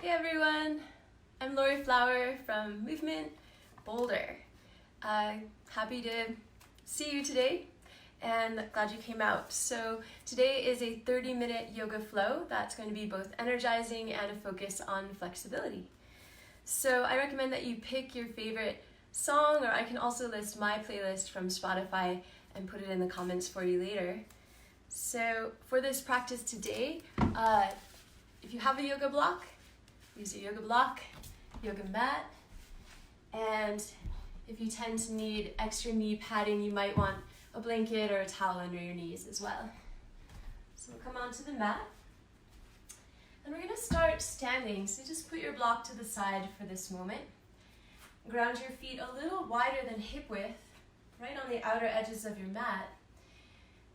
Hey everyone, I'm Lori Flower from Movement Boulder. Happy to see you today and glad you came out. So today is a 30-minute yoga flow that's going to be both energizing and a focus on flexibility. So I recommend that you pick your favorite song, or I can also list my playlist from Spotify and put it in the comments for you later. So for this practice today, if you have a yoga block, use a yoga block, yoga mat, and if you tend to need extra knee padding, you might want a blanket or a towel under your knees as well. So we'll come onto the mat, and we're going to start standing. So just put your block to the side for this moment. Ground your feet a little wider than hip width, right on the outer edges of your mat,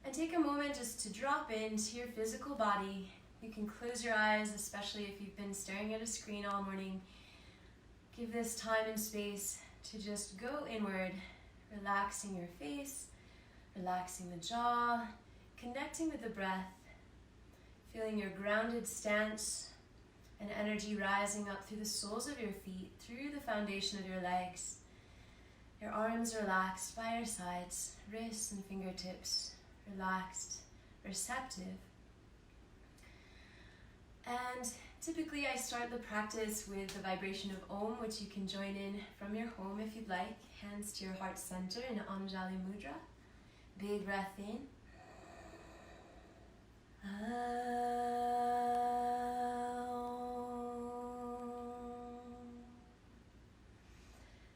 and take a moment just to drop into your physical body. You can close your eyes, especially if you've been staring at a screen all morning. Give this time and space to just go inward, relaxing your face, relaxing the jaw, connecting with the breath, feeling your grounded stance and energy rising up through the soles of your feet, through the foundation of your legs. Your arms relaxed by your sides, wrists and fingertips relaxed, receptive. And typically I start the practice with the vibration of Om, which you can join in from your home if you'd like. Hands to your heart center in Anjali Mudra. Big breath in.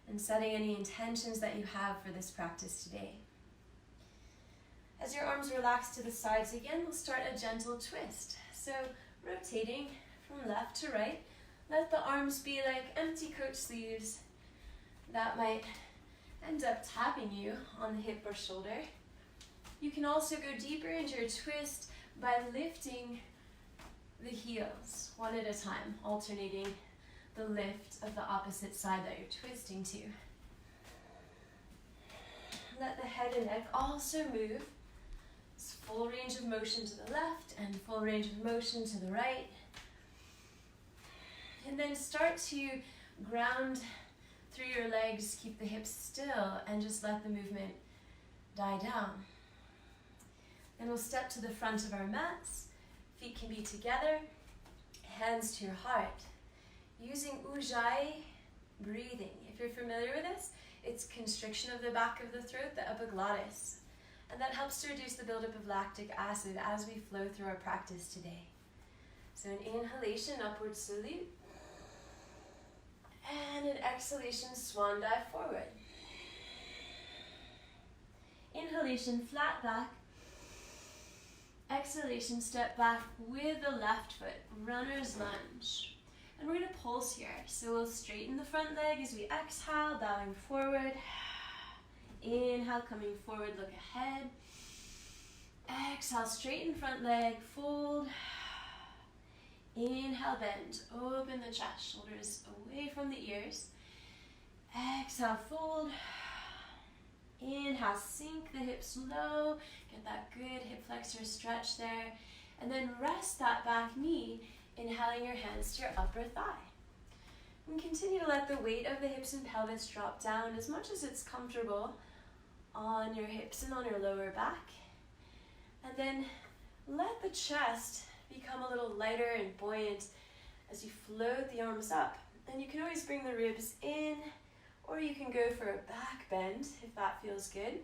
And setting any intentions that you have for this practice today. As your arms relax to the sides again, we'll start a gentle twist. So rotating from left to right, let the arms be like empty coat sleeves that might end up tapping you on the hip or shoulder. You can also go deeper into your twist by lifting the heels one at a time, alternating the lift of the opposite side that you're twisting to. Let the head and neck also move. It's full range of motion to the left and full range of motion to the right. And then start to ground through your legs, keep the hips still, and just let the movement die down. Then we'll step to the front of our mats. Feet can be together, hands to your heart. Using Ujjayi breathing. If you're familiar with this, it's constriction of the back of the throat, the epiglottis. And that helps to reduce the buildup of lactic acid as we flow through our practice today. So an inhalation, upward salute. And an exhalation, swan dive forward. Inhalation, flat back. Exhalation, step back with the left foot, runner's lunge. And we're going to pulse here. So we'll straighten the front leg as we exhale, bowing forward. Inhale, coming forward, look ahead. Exhale, straighten front leg, fold. Inhale, bend, open the chest, shoulders away from the ears. Exhale, fold. Inhale, sink the hips low. Get that good hip flexor stretch there. And then rest that back knee, inhaling your hands to your upper thigh. And continue to let the weight of the hips and pelvis drop down as much as it's comfortable on your hips and on your lower back. And then let the chest become a little lighter and buoyant as you float the arms up. And you can always bring the ribs in, or you can go for a back bend if that feels good.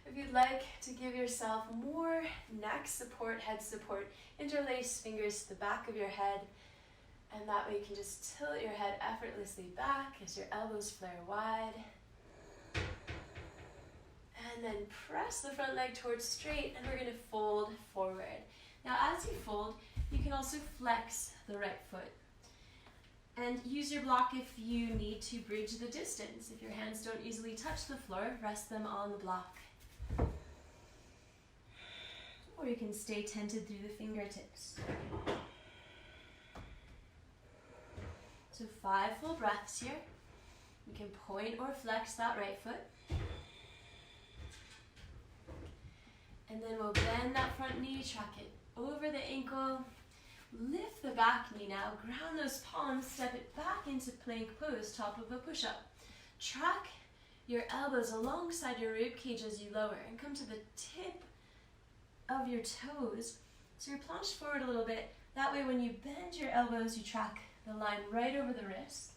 If you'd like to give yourself more neck support, head support, interlace fingers to the back of your head, and that way you can just tilt your head effortlessly back as your elbows flare wide. And then press the front leg towards straight, and we're going to fold forward. Now as you fold, you can also flex the right foot. And use your block if you need to bridge the distance. If your hands don't easily touch the floor, rest them on the block. Or you can stay tented through the fingertips. So 5 full breaths here. You can point or flex that right foot. And then we'll bend that front knee, track it over the ankle. Lift the back knee now, ground those palms, step it back into plank pose, top of a push-up. Track your elbows alongside your rib cage as you lower and come to the tip of your toes. So you're plunged forward a little bit. That way when you bend your elbows, you track the line right over the wrist.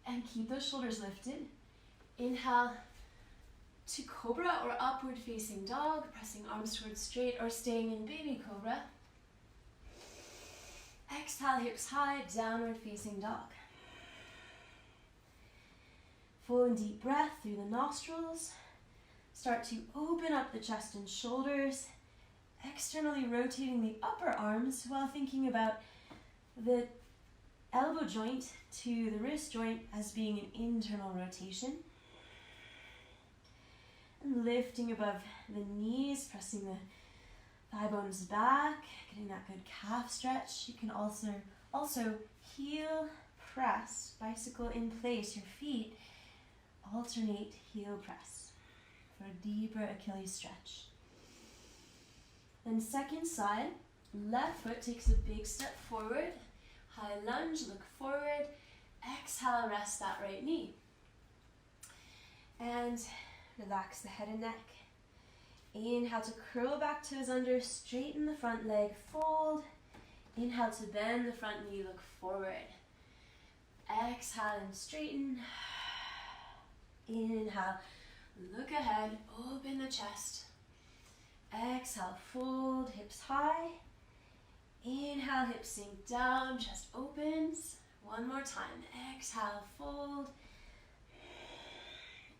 And keep those shoulders lifted. Inhale to Cobra or upward facing dog, pressing arms towards straight or staying in baby Cobra. Exhale, hips high, downward facing dog. Full and deep breath through the nostrils. Start to open up the chest and shoulders, externally rotating the upper arms while thinking about the elbow joint to the wrist joint as being an internal rotation. And lifting above the knees, pressing the thigh bones back, getting that good calf stretch. You can also heel, press, bicycle in place. Your feet alternate heel press for a deeper Achilles stretch. Then second side, left foot takes a big step forward. High lunge, look forward. Exhale, rest that right knee. And relax the head and neck. Inhale to curl back toes under, straighten the front leg, fold. Inhale to bend the front knee, look forward. Exhale and straighten. Inhale, look ahead, open the chest. Exhale, fold, hips high. Inhale, hips sink down, chest opens. One more time. Exhale, fold.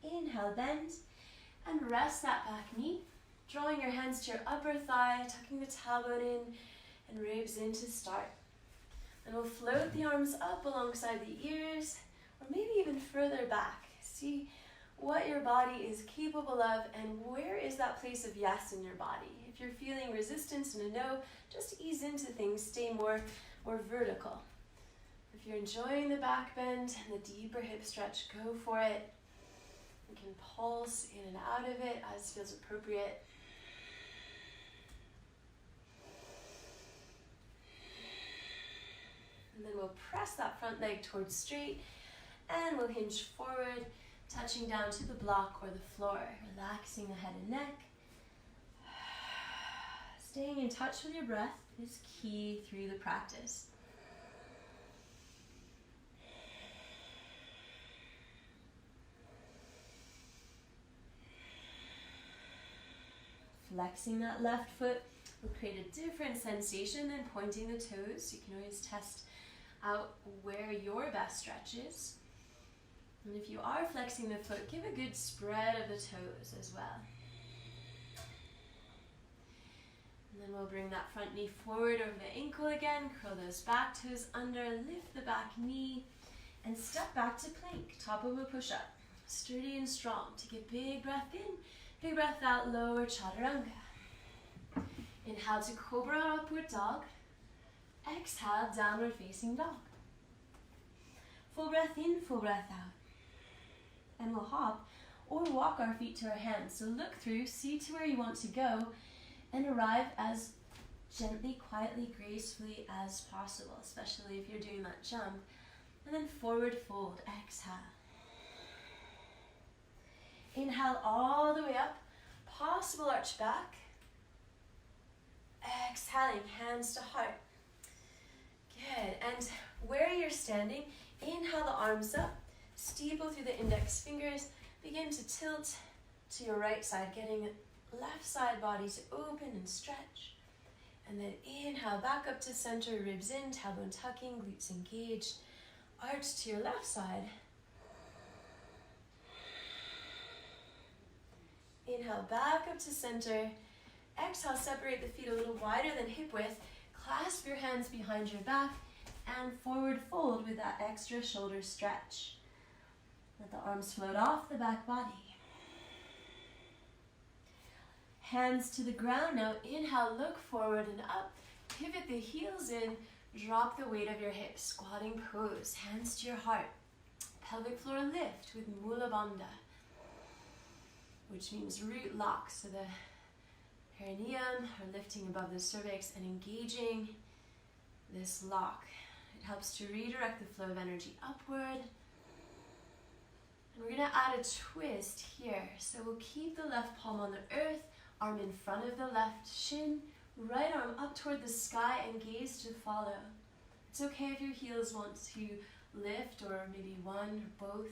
Inhale, bend. And rest that back knee. Drawing your hands to your upper thigh, tucking the tailbone in and ribs in to start. And we'll float the arms up alongside the ears, or maybe even further back. See what your body is capable of and where is that place of yes in your body. If you're feeling resistance and a no, just ease into things, stay more vertical. If you're enjoying the back bend and the deeper hip stretch, go for it. You can pulse in and out of it as feels appropriate. And then we'll press that front leg towards straight and we'll hinge forward, touching down to the block or the floor, relaxing the head and neck. Staying in touch with your breath is key through the practice. Flexing that left foot will create a different sensation than pointing the toes. You can always test out where your best stretch is. And if you are flexing the foot, give a good spread of the toes as well. And then we'll bring that front knee forward over the ankle again, curl those back toes under, lift the back knee, and step back to plank, top of a push-up. Sturdy and strong. Take a big breath in, big breath out, lower chaturanga. Inhale to Cobra or upward dog. Exhale, downward facing dog. Full breath in, full breath out. And we'll hop or walk our feet to our hands. So look through, see to where you want to go, and arrive as gently, quietly, gracefully as possible, especially if you're doing that jump. And then forward fold, exhale. Inhale all the way up, possible arch back. Exhaling, hands to heart. Good, and where you're standing, inhale the arms up, steeple through the index fingers, begin to tilt to your right side, getting left side body to open and stretch. And then inhale back up to center, ribs in, tailbone tucking, glutes engaged, arch to your left side. Inhale back up to center. Exhale, separate the feet a little wider than hip width. Clasp your hands behind your back and forward fold with that extra shoulder stretch. Let the arms float off the back body. Hands to the ground now. Inhale, look forward and up. Pivot the heels in. Drop the weight of your hips. Squatting pose. Hands to your heart. Pelvic floor lift with Mula Bandha, which means root lock. So the perineum are lifting above the cervix and engaging this lock. It helps to redirect the flow of energy upward. And we're going to add a twist here. So we'll keep the left palm on the earth, arm in front of the left shin, right arm up toward the sky, and gaze to follow. It's okay if your heels want to lift, or maybe one or both.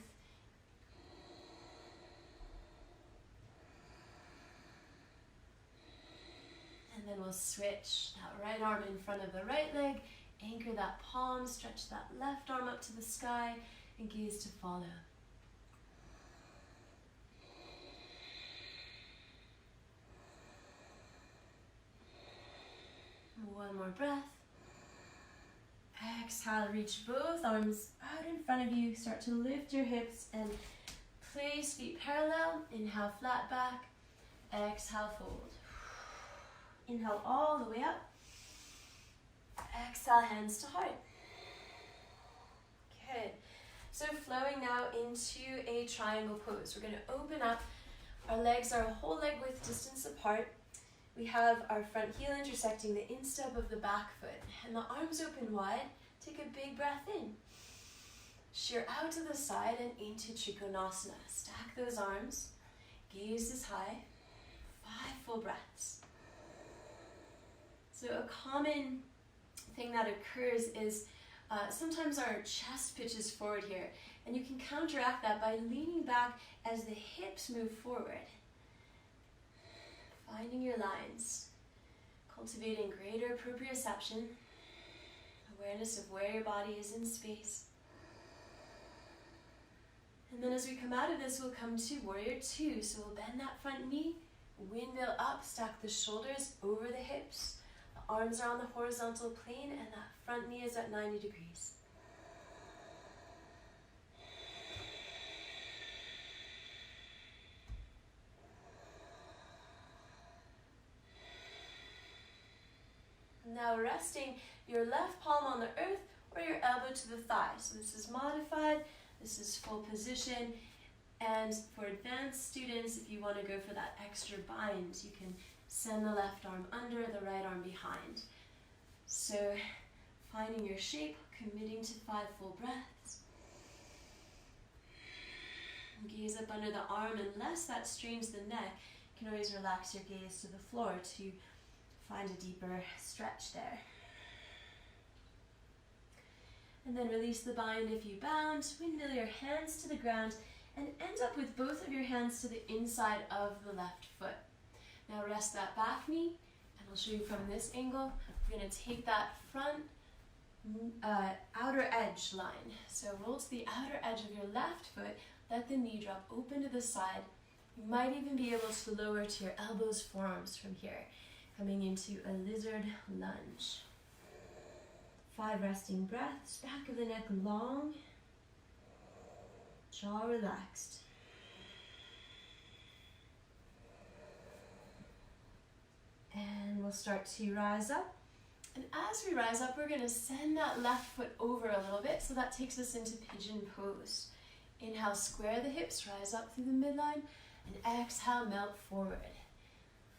And then we'll switch that right arm in front of the right leg, anchor that palm, stretch that left arm up to the sky, and gaze to follow. One more breath. Exhale, reach both arms out in front of you. Start to lift your hips and place feet parallel. Inhale, flat back. Exhale, fold. Inhale all the way up. Exhale, hands to heart. Good. So flowing now into a triangle pose. We're going to open up. Our legs are a whole leg width distance apart. We have our front heel intersecting the instep of the back foot, and the arms open wide. Take a big breath in. Shear out to the side and into Trikonasana. Stack those arms. Gaze is high. 5 full breaths. So a common thing that occurs is sometimes our chest pitches forward here, and you can counteract that by leaning back as the hips move forward. Finding your lines, cultivating greater proprioception, awareness of where your body is in space. And then as we come out of this, we'll come to Warrior Two. So we'll bend that front knee, windmill up, stack the shoulders over the hips. The arms are on the horizontal plane, and that front knee is at 90 degrees. Now resting your left palm on the earth or your elbow to the thigh. So this is modified, this is full position. And for advanced students, if you want to go for that extra bind, you can send the left arm under, the right arm behind. So finding your shape, committing to 5 full breaths. And gaze up under the arm, unless that strains the neck. You can always relax your gaze to the floor to find a deeper stretch there. And then release the bind if you bound. Windmill your hands to the ground and end up with both of your hands to the inside of the left foot. Now rest that back knee, and I'll show you from this angle. We're going to take that front outer edge line. So roll to the outer edge of your left foot, let the knee drop open to the side. You might even be able to lower to your elbows, forearms from here. Coming into a lizard lunge. 5 resting breaths, back of the neck long, jaw relaxed. And we'll start to rise up. And as we rise up, we're going to send that left foot over a little bit, so that takes us into pigeon pose. Inhale, square the hips, rise up through the midline, and exhale, melt forward.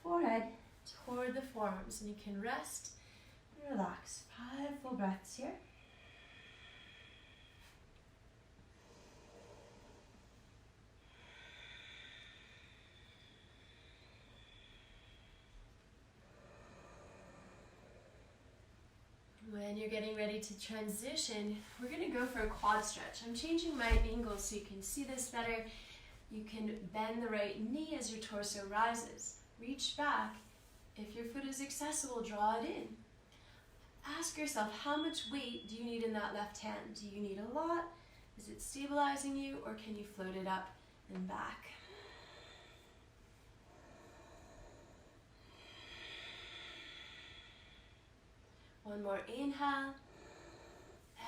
Forehead toward the forearms, and you can rest and relax. 5 full breaths here. When you're getting ready to transition, we're going to go for a quad stretch. I'm changing my angle so you can see this better. You can bend the right knee as your torso rises. Reach back. If your foot is accessible, draw it in. Ask yourself, how much weight do you need in that left hand? Do you need a lot? Is it stabilizing you, or can you float it up and back? One more inhale.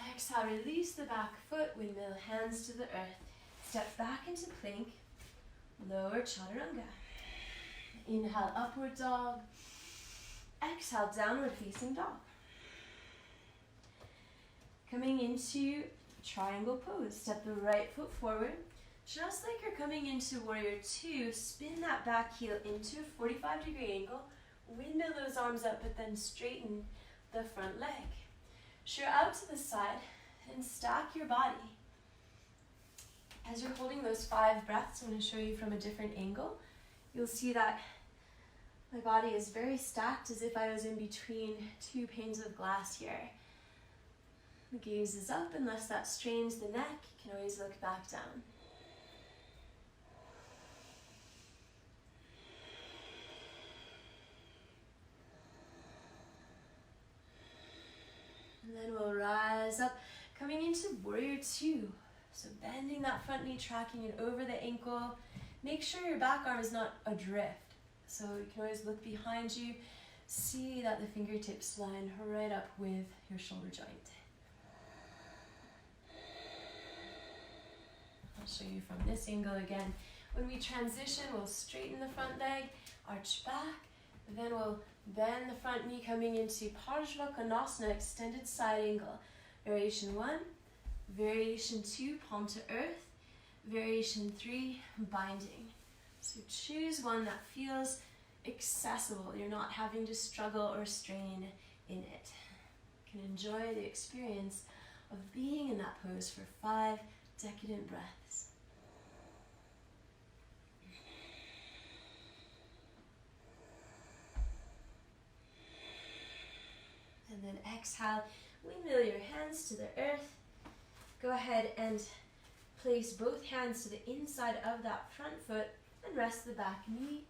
Exhale, release the back foot, windmill hands to the earth. Step back into plank, lower chaturanga. Inhale, upward dog. Exhale, downward facing dog. Coming into triangle pose. Step the right foot forward. Just like you're coming into Warrior Two, spin that back heel into a 45-degree angle. Windmill those arms up, but then straighten the front leg. Shear out to the side and stack your body. As you're holding those 5 breaths, I'm going to show you from a different angle. You'll see that my body is very stacked, as if I was in between 2 panes of glass here. The gaze is up unless that strains the neck. You can always look back down. And then we'll rise up, coming into Warrior 2. So bending that front knee, tracking it over the ankle. Make sure your back arm is not adrift. So you can always look behind you, see that the fingertips line right up with your shoulder joint. I'll show you from this angle again. When we transition, we'll straighten the front leg, arch back, then we'll bend the front knee coming into Parsvakonasana, extended side angle. Variation 1, variation 2, palm to earth, variation 3, binding. So choose one that feels accessible. You're not having to struggle or strain in it. You can enjoy the experience of being in that pose for 5 decadent breaths. And then exhale, windmill your hands to the earth. Go ahead and place both hands to the inside of that front foot and rest the back knee.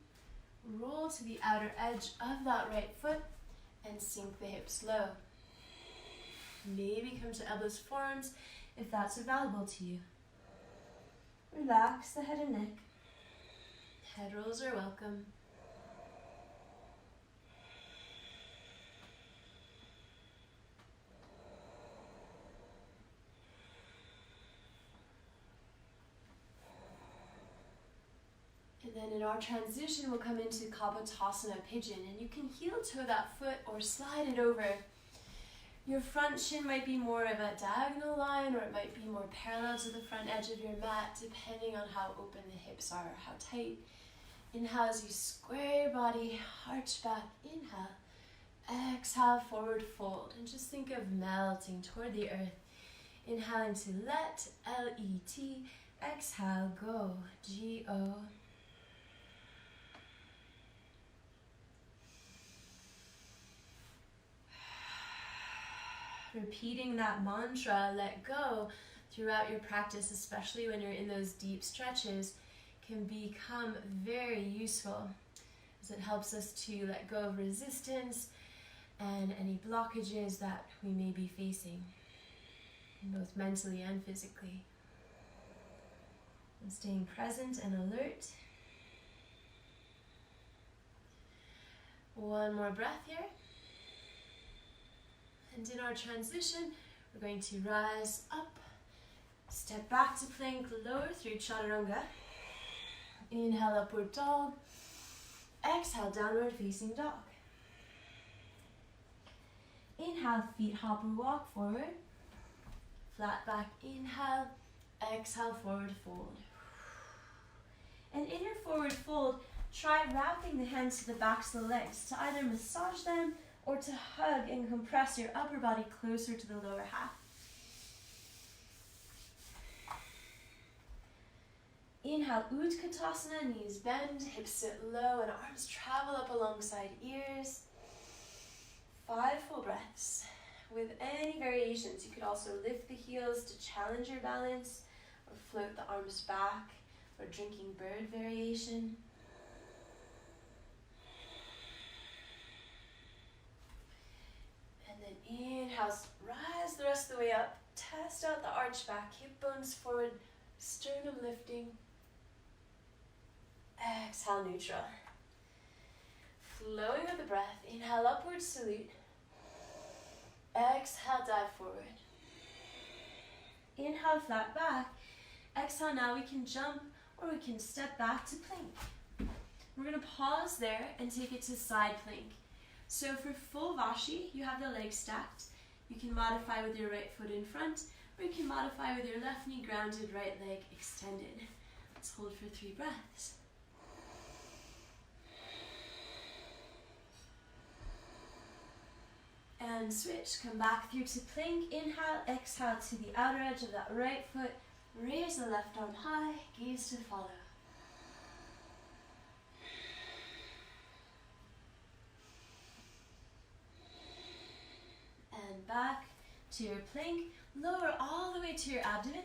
Roll to the outer edge of that right foot and sink the hips low. Maybe come to elbows, forearms if that's available to you. Relax the head and neck. Head rolls are welcome. And then in our transition, we'll come into Kapotasana Pigeon, and you can heel toe that foot or slide it over. Your front shin might be more of a diagonal line, or it might be more parallel to the front edge of your mat, depending on how open the hips are, how tight. Inhale as you square your body, arch back, inhale. Exhale, forward fold, and just think of melting toward the earth. Inhaling to let, L-E-T, exhale, go, G-O. Repeating that mantra, let go, throughout your practice, especially when you're in those deep stretches, can become very useful, as it helps us to let go of resistance and any blockages that we may be facing, both mentally and physically. And staying present and alert. One more breath here. And in our transition, we're going to rise up, step back to plank, lower through chaturanga. Inhale, upward dog. Exhale, downward facing dog. Inhale, feet hop or walk forward. Flat back, inhale. Exhale, forward fold. And in your forward fold, try wrapping the hands to the backs of the legs to either massage them or to hug and compress your upper body closer to the lower half. Inhale, Utkatasana, knees bend, hips sit low, and arms travel up alongside ears. 5 full breaths. With any variations, you could also lift the heels to challenge your balance, or float the arms back, or drinking bird variation. And then inhale, rise the rest of the way up. Test out the arch back, hip bones forward, sternum lifting. Exhale, neutral. Flowing with the breath, inhale, upward salute. Exhale, dive forward. Inhale, flat back. Exhale, now we can jump or we can step back to plank. We're going to pause there and take it to side plank. So for full Vashi, you have the legs stacked. You can modify with your right foot in front, or you can modify with your left knee grounded, right leg extended. Let's hold for 3 breaths. And And switch, come back through to plank. Inhale, exhale to the outer edge of that right foot. Raise the left arm high, gaze to follow. And back to your plank. Lower all the way to your abdomen.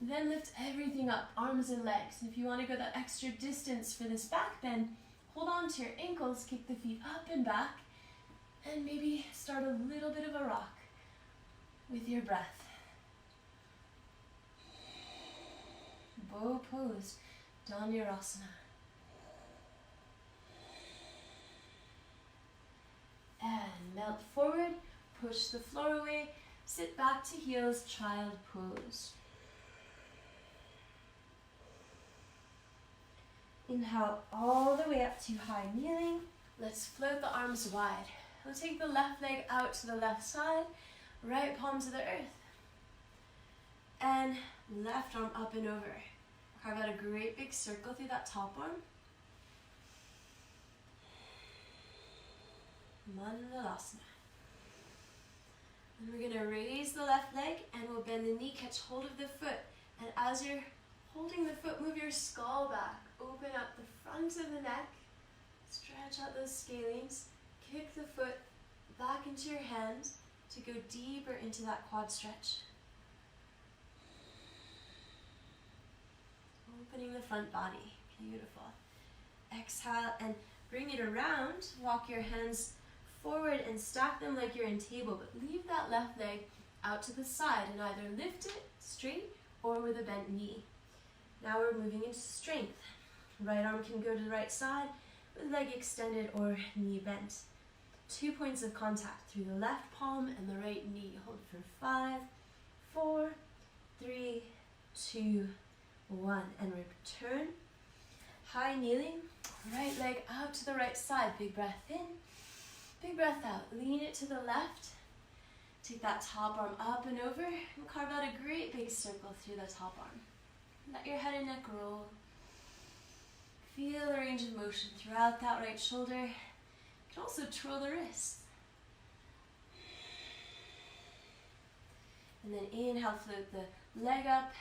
Then lift everything up, arms and legs. And if you want to go that extra distance for this back bend, hold on to your ankles, kick the feet up and back, and maybe start a little bit of a rock with your breath. Bow pose, Dhanurasana. And melt forward, push the floor away, sit back to heels, child pose. Inhale all the way up to high kneeling. Let's float the arms wide. We'll take the left leg out to the left side, right palm to the earth. And left arm up and over. Carve out a great big circle through that top arm. Mandalasana. And we're going to raise the left leg and we'll bend the knee, catch hold of the foot. And as you're holding the foot, move your skull back. Open up the front of the neck. Stretch out those scalenes. Kick the foot back into your hands to go deeper into that quad stretch. Opening the front body. Beautiful. Exhale and bring it around. Walk your hands forward and stack them like you're in table, but leave that left leg out to the side and either lift it straight or with a bent knee. Now we're moving into strength. Right arm can go to the right side with leg extended or knee bent. 2 points of contact through the left palm and the right knee. Hold for 5, 4, 3, 2, 1. And return. High kneeling. Right leg out to the right side. Big breath in. Big breath out. Lean it to the left. Take that top arm up and over. And carve out a great big circle through the top arm. Let your head and neck roll. Feel the range of motion throughout that right shoulder. You can also twirl the wrists. And then inhale, float the leg up.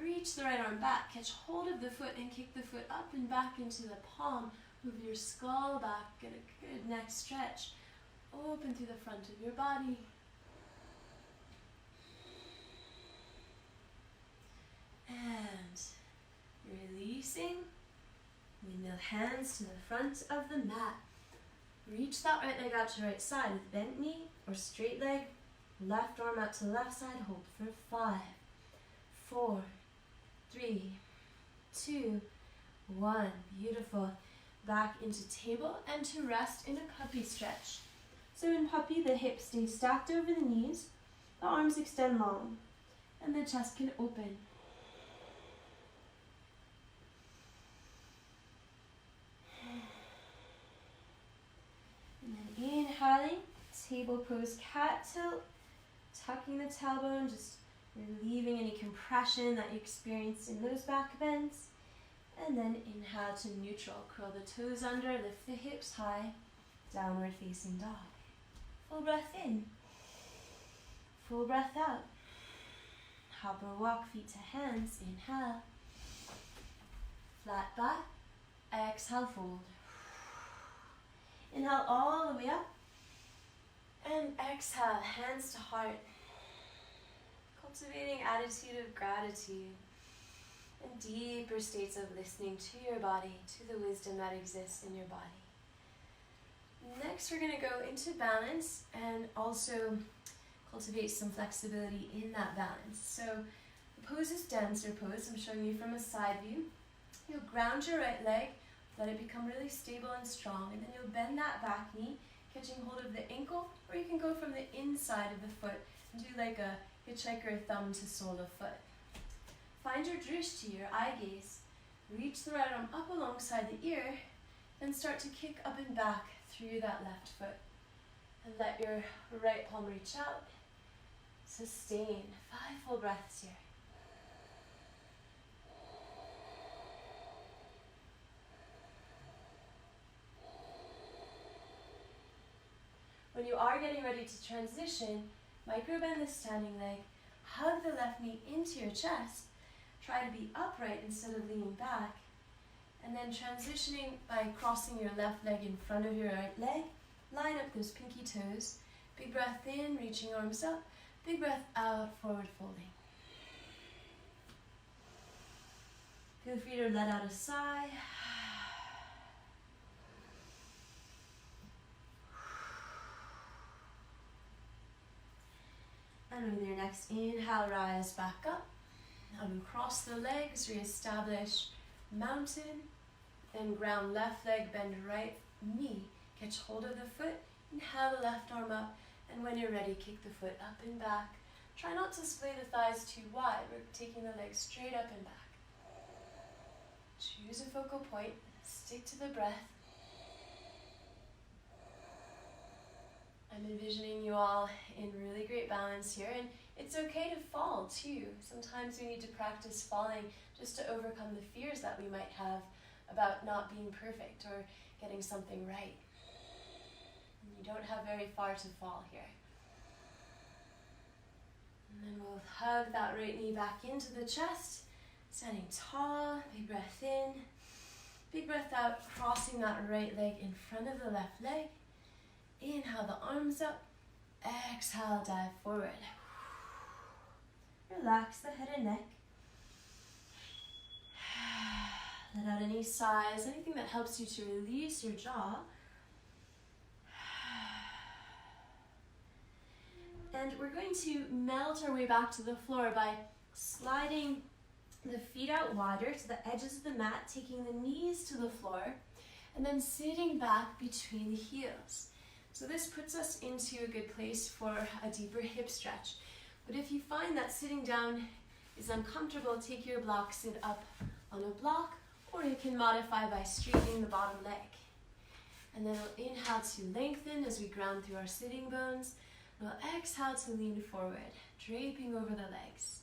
Reach the right arm back. Catch hold of the foot and kick the foot up and back into the palm. Move your skull back. Get a good neck stretch. Open through the front of your body. And releasing. Windmill hands to the front of the mat. Reach that right leg out to right side with bent knee or straight leg. Left arm out to the left side. Hold for 5, 4, 3, 2, 1. Beautiful. Back into table and to rest in a puppy stretch. So in puppy, the hips stay stacked over the knees. The arms extend long. And the chest can open. And then inhaling, table pose, cat tilt, tucking the tailbone, just relieving any compression that you experienced in those back bends. And then inhale to neutral, curl the toes under, lift the hips high, downward facing dog. Full breath in, full breath out. Hop or walk, feet to hands, inhale. Flat back, exhale, fold. Inhale all the way up. And exhale, hands to heart. Cultivating attitude of gratitude and deeper states of listening to your body, to the wisdom that exists in your body. Next, we're going to go into balance and also cultivate some flexibility in that balance. So the pose is dancer pose. I'm showing you from a side view. You'll ground your right leg, let it become really stable and strong, and then you'll bend that back knee, catching hold of the ankle, or you can go from the inside of the foot and do like a hitchhiker thumb to sole of foot. Find your drishti, your eye gaze. Reach the right arm up alongside the ear, then start to kick up and back through that left foot. And let your right palm reach out. Sustain. 5 full breaths here. When you are getting ready to transition, micro bend the standing leg, hug the left knee into your chest, try to be upright instead of leaning back, and then transitioning by crossing your left leg in front of your right leg, line up those pinky toes, big breath in, reaching arms up, big breath out, forward folding. Feel free to let out a sigh. And with your next inhale, rise back up. Uncross the legs, reestablish mountain. Then ground left leg, bend right knee. Catch hold of the foot, inhale the left arm up. And when you're ready, kick the foot up and back. Try not to splay the thighs too wide. We're taking the legs straight up and back. Choose a focal point, stick to the breath. I'm envisioning you all in really great balance here, and it's okay to fall too. Sometimes we need to practice falling just to overcome the fears that we might have about not being perfect or getting something right. And you don't have very far to fall here. And then we'll hug that right knee back into the chest, standing tall, big breath in, big breath out, crossing that right leg in front of the left leg. Inhale the arms up, exhale, dive forward. Relax the head and neck. Let out any sighs, anything that helps you to release your jaw. And we're going to melt our way back to the floor by sliding the feet out wider to the edges of the mat, taking the knees to the floor, and then sitting back between the heels. So this puts us into a good place for a deeper hip stretch. But if you find that sitting down is uncomfortable, take your block, sit up on a block, or you can modify by straightening the bottom leg. And then we'll inhale to lengthen as we ground through our sitting bones. We'll exhale to lean forward, draping over the legs.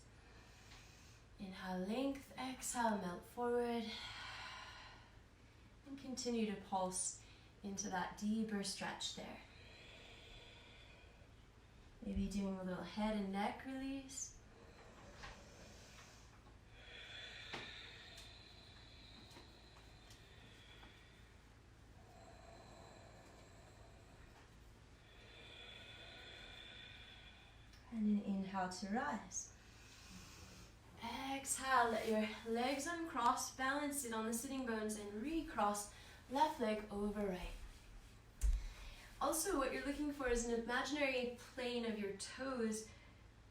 Inhale, length, exhale, melt forward. And continue to pulse into that deeper stretch there. Maybe doing a little head and neck release. And an inhale to rise. Exhale, let your legs uncross, balance it on the sitting bones, and recross left leg over right. Also, what you're looking for is an imaginary plane of your toes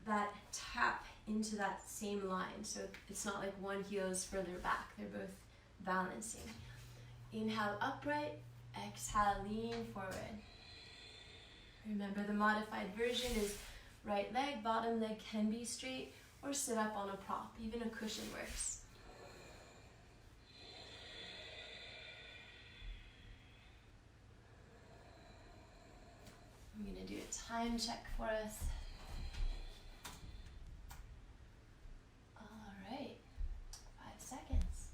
that tap into that same line. So it's not like one heel is further back, they're both balancing. Inhale, upright, exhale, lean forward. Remember, the modified version is right leg, bottom leg can be straight, or sit up on a prop, even a cushion works. I'm going to do a time check for us. All right, 5 seconds.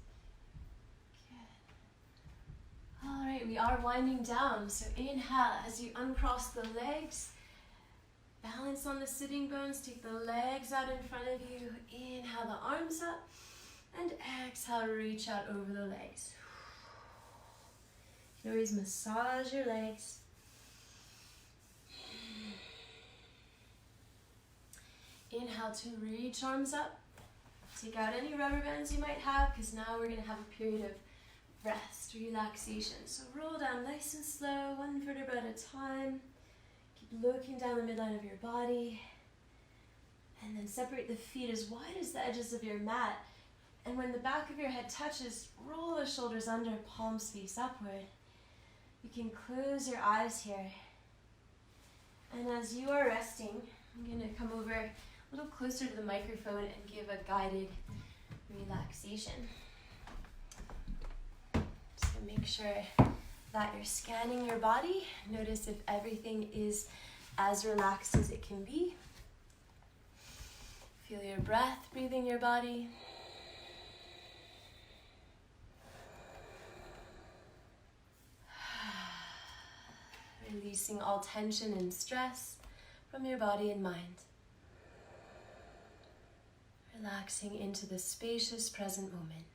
Good. All right, we are winding down. So inhale as you uncross the legs. Balance on the sitting bones. Take the legs out in front of you. Inhale the arms up. And exhale, reach out over the legs. You can always massage your legs. Inhale to reach arms up. Take out any rubber bands you might have, because now we're going to have a period of rest, relaxation. So roll down nice and slow, one vertebra at a time. Keep looking down the midline of your body. And then separate the feet as wide as the edges of your mat. And when the back of your head touches, roll the shoulders under, palms face upward. You can close your eyes here. And as you are resting, I'm going to come over a little closer to the microphone and give a guided relaxation. Just to make sure that you're scanning your body. Notice if everything is as relaxed as it can be. Feel your breath breathing your body. releasing all tension and stress from your body and mind. Relaxing into the spacious present moment.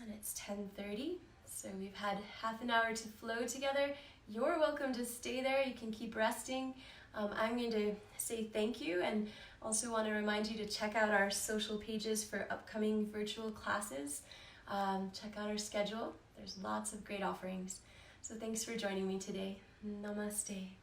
And it's 10:30, so we've had half an hour to flow together. You're welcome to stay there. You can keep resting. I'm going to say thank you and also want to remind you to check out our social pages for upcoming virtual classes. Check out our schedule. There's lots of great offerings. So thanks for joining me today. Namaste.